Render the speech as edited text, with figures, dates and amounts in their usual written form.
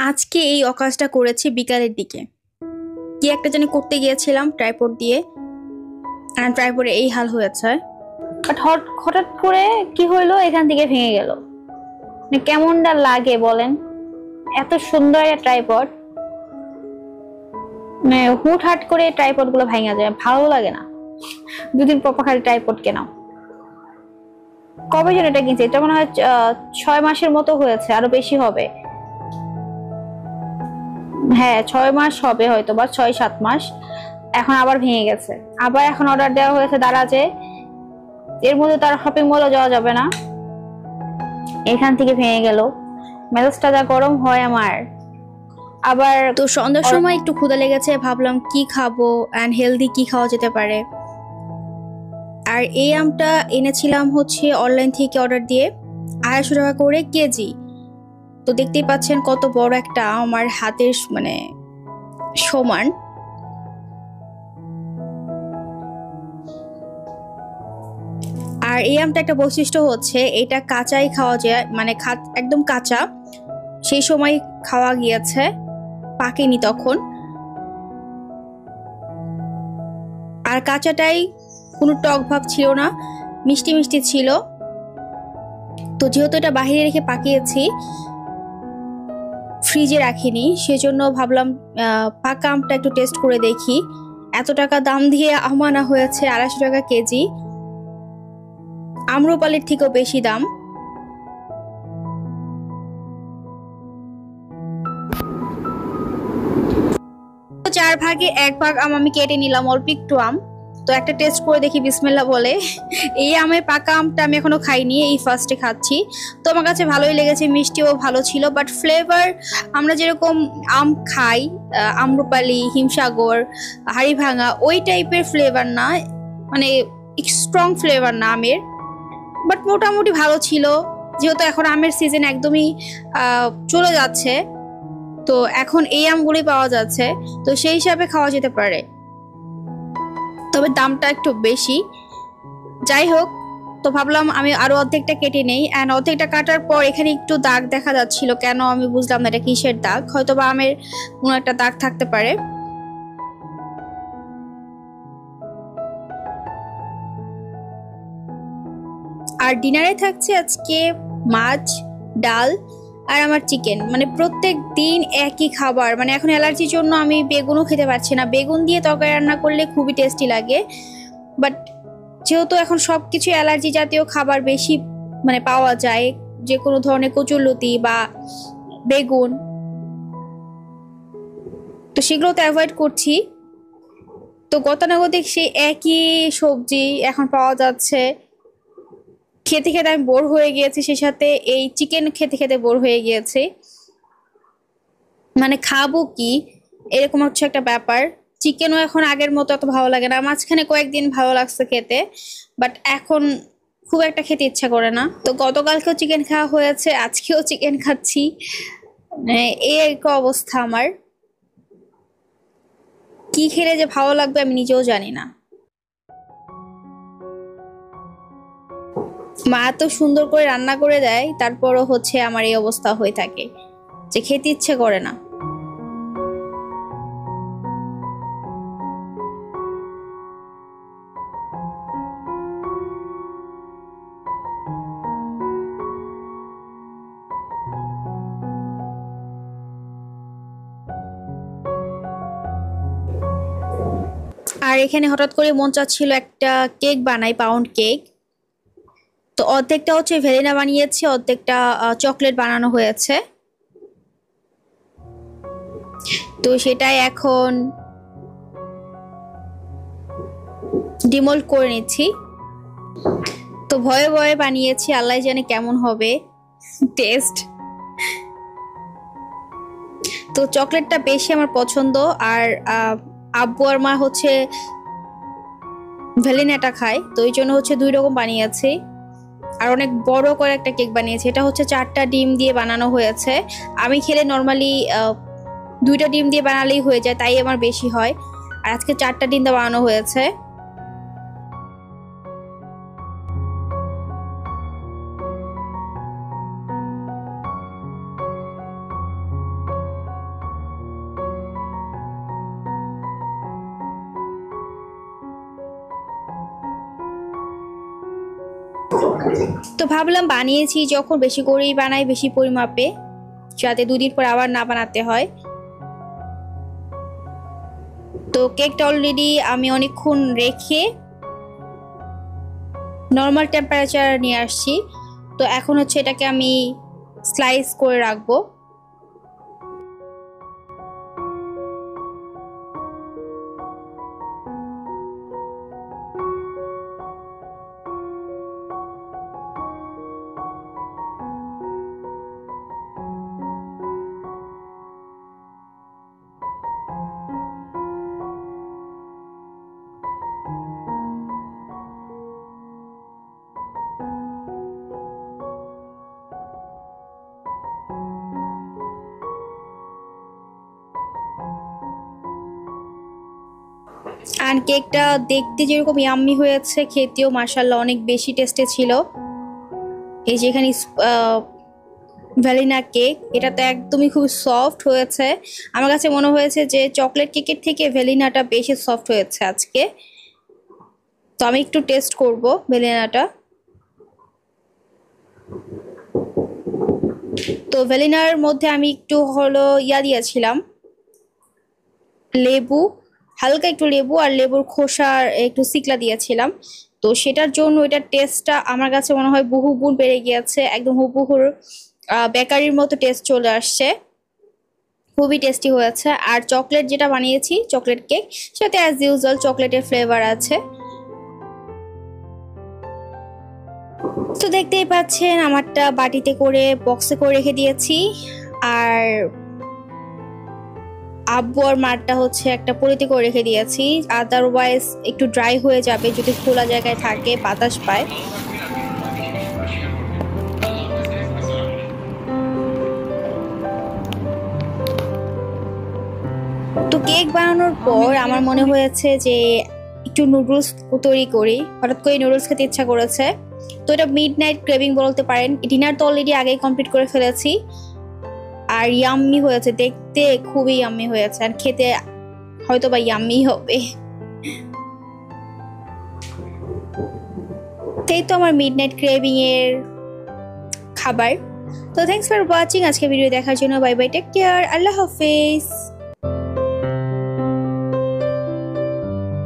আজকে এই অকাজটা করেছি বিকালের দিকে। কি একটা জানি করতে গিয়েছিলাম ট্রাইপড দিয়ে, আর ট্রাইপডে এই হাল হয়েছে। বাট হঠাৎ করে কি হইলো, এখান থেকে ভেঙে গেল। মানে কেমনটা লাগে বলেন? এত সুন্দর একটা ট্রাইপড, মানে হুটহাট করে ট্রাইপড গুলো ভেঙে যায়, ভালো লাগে না। দুদিন পর পর খালি ট্রাইপড কেনাও। কবে যেন এটা কিনছি, এটা মনে হয় 6 মাসের মতো হয়েছে, আরো বেশি হবে। হ্যাঁ, 6 মাস হবে, হয়তো বা 6-7 মাস। এখন আবার ভেঙে গেছে। আবার এখন অর্ডার দেওয়া হয়েছে দারাজে। এর মধ্যে তার শপিং মলে যাওয়া যাবে না, এখান থেকে ভেঙে গেল। মেজাজটা যা গরম হয় আমার। আবার তো সন্ধ্যার সময় একটু ক্ষুধা লেগেছে, ভাবলাম কি খাবো অ্যান্ড হেলদি কি খাওয়া যেতে পারে। আর এই আমটা এনেছিলাম হচ্ছে অনলাইন থেকে অর্ডার দিয়ে, 250 টাকা করে কেজি। তো দেখতেই পাচ্ছেন কত বড় একটা আম, আমার হাতের মানে সমান। আর এই আমটা একটা বৈশিষ্ট্য হচ্ছে এটা কাঁচাই খাওয়া যায়, মানে একদম কাঁচা সেই সময় খাওয়া গিয়েছে, পাকেনি তখন। আর কাঁচাটাই কোনো টক ভাব ছিল না, মিষ্টি মিষ্টি ছিল। তো যেহেতু এটা বাহিরে রেখে পাকিয়েছি, ফ্রিজে রাখিনি, সেজন্য ভাবলাম পাকা আমটা একটু টেস্ট করে দেখি। এত টাকা দাম দিয়ে আম আনা হয়েছে, 250 টাকা কেজি। আম্রপালির থেকেও বেশি দাম। 4 ভাগে 1 ভাগ আম আমি কেটে নিলাম, অল্প একটু আম। তো একটা টেস্ট করে দেখি বিসমিল্লাহ বলে। এই আমের পাকা আমটা আমি এখনো খাইনি, এই ফার্স্টে খাচ্ছি। তো আমার কাছে ভালোই লেগেছে, মিষ্টিও ভালো ছিল। বাট ফ্লেভার আমরা যেরকম আম খাই, আম্রপালি, হিমসাগর, হাড়িভাঙা, ওই টাইপের ফ্লেভার না, মানে স্ট্রং ফ্লেভার না আমের। বাট মোটামুটি ভালো ছিল। যেহেতু এখন আমের সিজন একদমই চলে যাচ্ছে, তো এখন এই আমগুলোই পাওয়া যাচ্ছে, তো সেই হিসাবে খাওয়া যেতে পারে। তবে দামটা একটু বেশি। যাই হোক, তো ভাবলাম আমি আরো অর্ধেকটা কেটে নেই। অ্যান্ড অর্ধেকটা কাটার পর এখানে একটু দাগ দেখা যাচ্ছিল, কেন আমি বুঝলাম না এটা কিসের দাগ, হয়তো বা আমের কোনো একটা দাগ থাকতে পারে। আর ডিনারে থাকছে আজকে মাছ, ডাল আর আমার চিকেন। মানে প্রত্যেক দিন একই খাবার, মানে এখন অ্যালার্জির জন্য আমি বেগুনও খেতে পারছি না। বেগুন দিয়ে তরকারি রান্না করলে খুবই টেস্টি লাগে, বাট যেহেতু এখন সবকিছু অ্যালার্জি জাতীয় খাবার বেশি মানে পাওয়া যায়, যে কোনো ধরনের কচুরলতি বা বেগুন, তো সেগুলো তো অ্যাভয়েড করছি। তো গতানুগতিক সেই একই সবজি এখন পাওয়া যাচ্ছে, খেতে খেতে আমি বোর হয়ে গিয়েছি। সেই সাথে এই চিকেন খেতে খেতে বোর হয়ে গিয়েছি, মানে খাবো কি, এরকম হচ্ছে একটা ব্যাপার। চিকেনও এখন আগের মতো এত ভালো লাগে না, মাঝখানে কয়েকদিন ভালো লাগছে খেতে, বাট এখন খুব একটা খেতে ইচ্ছা করে না। তো গতকালকেও চিকেন খাওয়া হয়েছে, আজকেও চিকেন খাচ্ছি, মানে এই একটা অবস্থা আমার। কি খেলে যে ভালো লাগবে আমি নিজেও জানি না। মা এত সুন্দর করে রান্না করে দেয়, তারপরও হচ্ছে আমার এই অবস্থা হয়ে থাকে যে খেতে ইচ্ছে করে না। আর এখানে হঠাৎ করে মন চাচ্ছিল একটা কেক বানাই, পাউন্ড কেক। তো অর্ধেকটা হচ্ছে ভ্যানিলা বানিয়েছি, অর্ধেকটা চকলেট বানানো হয়েছে। তো সেটাই এখন ডিমোল্ড করে নিচ্ছি। তো ভয়ে ভয়ে বানিয়েছি, আল্লাহ জানে কেমন হবে টেস্ট। তো চকলেটটা বেশি আমার পছন্দ, আর আব্বু আর মা হচ্ছে ভ্যালিনাটা খায়, তো এই জন্য হচ্ছে 2 রকম বানিয়েছি। আর অনেক বড় করে একটা কেক বানিয়েছি, এটা হচ্ছে 4টা ডিম দিয়ে বানানো হয়েছে। আমি খেলে নর্মালি 2টা ডিম দিয়ে বানালেই হয়ে যায়, তাই আমার বেশি হয়। আর আজকে 4টা ডিম দিয়ে বানানো হয়েছে। তো ভাবলাম বানিয়েছি যখন বেশি করেই বানাই, বেশি পরিমাপে, যাতে 2 দিন পর আবার না বানাতে হয়। তো কেকটা অলরেডি আমি অনেকক্ষণ রেখে নর্মাল টেম্পারেচার নিয়ে আসছি। তো এখন হচ্ছে এটাকে আমি স্লাইস করে রাখবো। আর কেকটা দেখতে যেরকম ইয়াম্মি হয়েছে, খেতেও মাশাআল্লাহ অনেক বেশি টেস্টে ছিল। এই যে এখানে ভ্যানিলা কেক, এটা তো একদমই খুব সফট হয়েছে। আমার কাছে মনে হয়েছে যে চকলেট কেকের থেকে ভ্যানিলাটা বেশি সফট হয়েছে আজকে। তো আমি একটু টেস্ট করব ভ্যানিলাটা। তো ভ্যানিলার মধ্যে আমি একটু হলো দিয়েছিলাম, লেবু, হালকা একটু লেবু আর লেবুর খোসার একটু সিকলা দিয়েছিলাম। তো সেটার জন্য এটার টেস্টটা আমার কাছে মনে হয় বহুগুণ বেড়ে গিয়েছে, একদম হুবহুর বেকারির মতো টেস্ট চলে আসছে, খুবই টেস্টি হয়েছে। আর চকলেট যেটা বানিয়েছি, চকলেট কেক, সেটাতে অ্যাজ ইউজুয়াল চকলেটের ফ্লেভার আছে। তো দেখতেই পাচ্ছেন আমারটা বাটিতে করে বক্সে করে রেখে দিয়েছি। আর আব্বু আর মারটা হচ্ছে একটা পলিতে করে রেখে দিয়েছি, আদারওয়াইজ একটু ড্রাই হয়ে যাবে যদি খোলা জায়গায় থাকে, বাতাস পায়। তো কেক বানানোর পর আমার মনে হয়েছে যে একটু নুডলস তৈরি করি, হঠাৎ করে নুডলস খেতে ইচ্ছা করেছে। তো এটা মিড নাইট ক্রেভিং বলতে পারেন। ডিনার তো অলরেডি আগেই কমপ্লিট করে ফেলেছি। আর ইয়াম্মি হয়েছে, দেখতে খুবই ইয়াম্মি হয়েছে, আর খেতে হয়তো বা ইয়াম্মি হবে। এই তো আমার মিড নাইট ক্রেভিং এর খাবার। তো থ্যাংকস ফর ওয়াচিং, আজকে ভিডিও দেখার জন্য। বাই বাই, টেক কেয়ার, আল্লাহ হাফেজ।